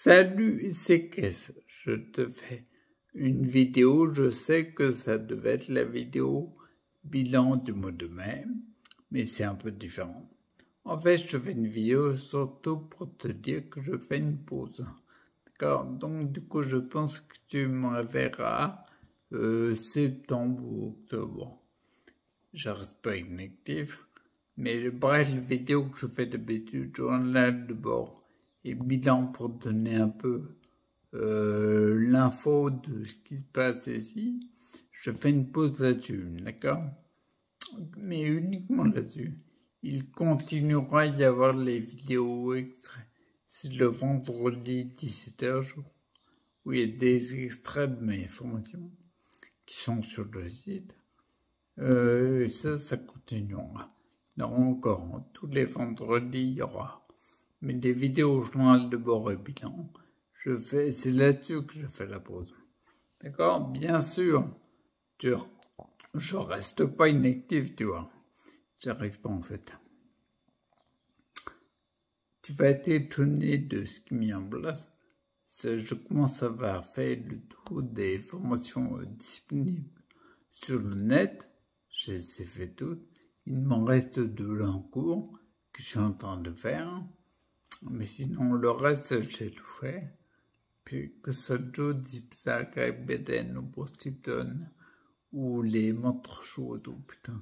Salut, c'est Chris. Je te fais une vidéo. Je sais que ça devait être la vidéo bilan du mois de mai, mais c'est un peu différent. En fait, je te fais une vidéo surtout pour te dire que je fais une pause. D'accord? Donc, du coup, je pense que tu me reverras septembre ou octobre. Je reste pas inactif, mais bref, la vidéo que je fais d'habitude, journal de bord et bilan pour te donner un peu l'info de ce qui se passe ici, je fais une pause là-dessus, d'accord? Mais uniquement là-dessus. Il continuera à y avoir les vidéos extraits. C'est le vendredi 17h, je crois, où il y a des extraits de mes formations qui sont sur le site. Ça continuera. Il y aura encore, tous les vendredis, il y aura. Mais des vidéos journal de bord et bilan, c'est là-dessus que je fais la pause. D'accord? Bien sûr, je reste pas inactif, tu vois. J'arrive pas en fait. Tu vas être étonné de ce qui est mis en place. Je commence à avoir fait le tour des formations disponibles sur le net. Je les ai fait toutes. Il m'en reste 2 en cours que je suis en train de faire. Mais sinon, le reste, j'ai tout fait. Puis que ce soit Joe, Zipzak, Beden ou Boston ou les montres chaudes, oh putain.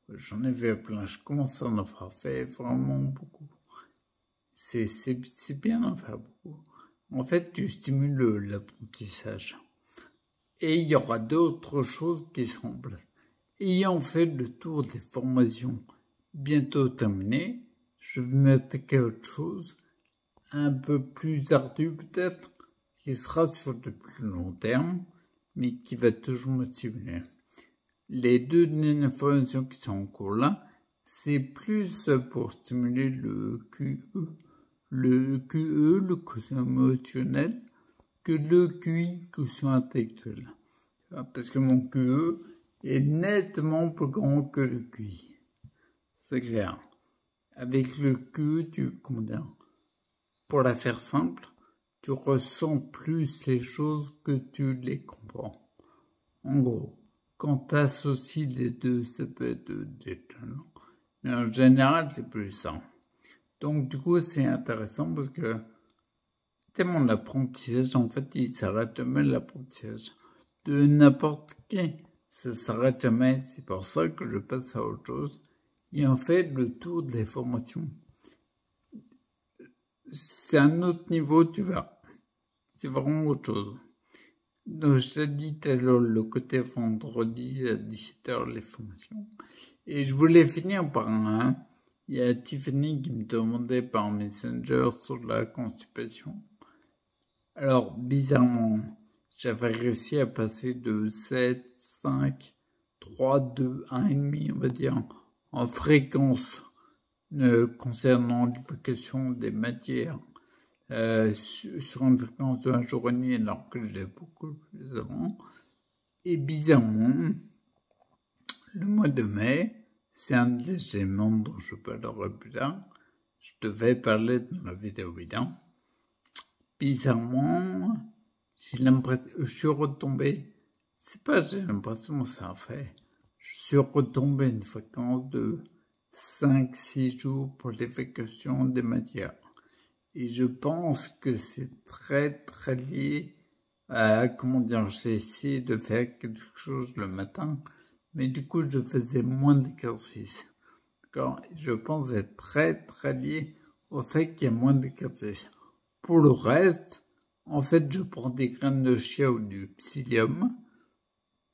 J'en ai fait plein. Je commence à en avoir fait vraiment beaucoup. C'est bien d'en faire beaucoup. En fait, tu stimules l'apprentissage. Et il y aura d'autres choses qui sont en place. Ayant fait le tour des formations bientôt terminées, je vais m'attaquer à autre chose, un peu plus ardu peut-être, qui sera sur de plus long terme, mais qui va toujours me stimuler. Les 2 dernières formations qui sont en cours là, c'est plus pour stimuler le QE, le quotient émotionnel, que le QI, quotient intellectuel. Parce que mon QE est nettement plus grand que le QI. C'est clair. Avec le QE, pour la faire simple, tu ressens plus les choses que tu les comprends. En gros, quand tu associes les deux, ça peut être détonnant. Mais en général, c'est plus ça. Donc, du coup, c'est intéressant parce que tellement l'apprentissage, en fait, il s'arrête jamais l'apprentissage. De n'importe qui, ça s'arrête jamais. C'est pour ça que je passe à autre chose. Et en fait, le tour des formations, c'est un autre niveau, tu vois. C'est vraiment autre chose. Donc, je t'ai dit tout à l'heure, le côté vendredi à 17h, les formations. Et je voulais finir par un. Il y a Tiffany qui me demandait par Messenger sur la constipation. Alors, bizarrement, j'avais réussi à passer de 7, 5, 3, 2, 1,5, on va dire, en fréquence concernant l'évocation des matières sur une fréquence de 1 jour et demi, alors que je l'ai beaucoup plus avant. Et bizarrement, le mois de mai, c'est un des éléments dont je parlerai plus tard. Je devais parler dans la vidéo bilan. Bizarrement, j'ai l'impression, je suis retombé, c'est pas j'ai l'impression que ça a fait, je suis retombé une fréquence de 5-6 jours pour l'évacuation des matières. Et je pense que c'est très très lié à, j'ai essayé de faire quelque chose le matin, mais du coup je faisais moins d'exercice. D'accord? Je pense être très très lié au fait qu'il y a moins d'exercice. Pour le reste, en fait, je prends des graines de chia ou du psyllium,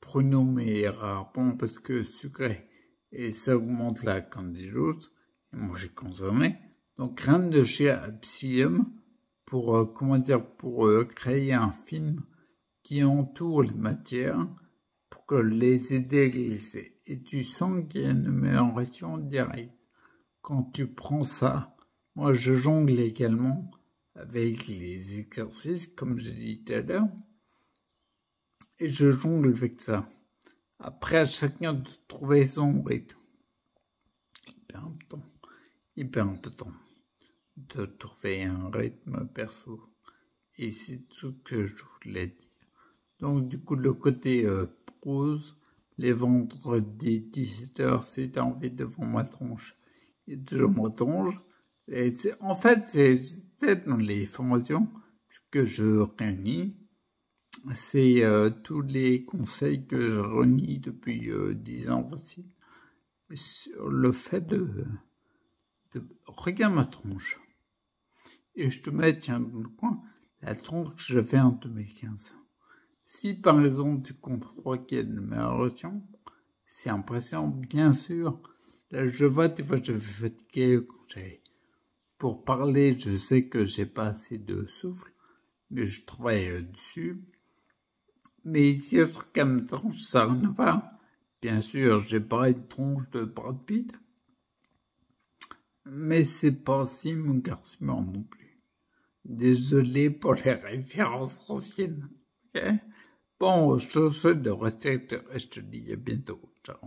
pruneau mais rarement parce que sucré, et ça augmente la candidose, et moi j'ai consommé. Donc, graines de chia et psyllium pour, pour créer un film qui entoure les matières pour que les aider à glisser. Et tu sens qu'il y a une amélioration directe. Quand tu prends ça, moi je jongle également avec les exercices, comme j'ai dit tout à l'heure, et je jongle avec ça. Après, à chacun de trouver son rythme. Hyper important de trouver un rythme perso. Et c'est tout ce que je voulais dire. Donc, du coup, le côté prose, les vendredis 17h, si t'as envie devant ma tronche, il y a toujours ma tronche. Et en fait, c'est dans les formations que je réunis. C'est tous les conseils que je renie depuis 10 ans aussi. Sur le fait de regarde ma tronche. Et je te mets, tiens, dans le coin, la tronche que j'avais en 2015. Si par exemple tu comprends qu'il y a une amélioration, c'est impressionnant, bien sûr. Là, je vois, des fois, je vais fatiguer pour parler, je sais que j'ai pas assez de souffle, mais je travaille dessus. Mais ici, je regarde ma tronche, ça n'a rien à voir. Bien sûr, j'ai pas une tronche de Brad Pitt, mais c'est pas si mon garçon non plus. Désolé pour les références anciennes. Ok? Bon, je te souhaite de rester et je te dis à bientôt. Ciao.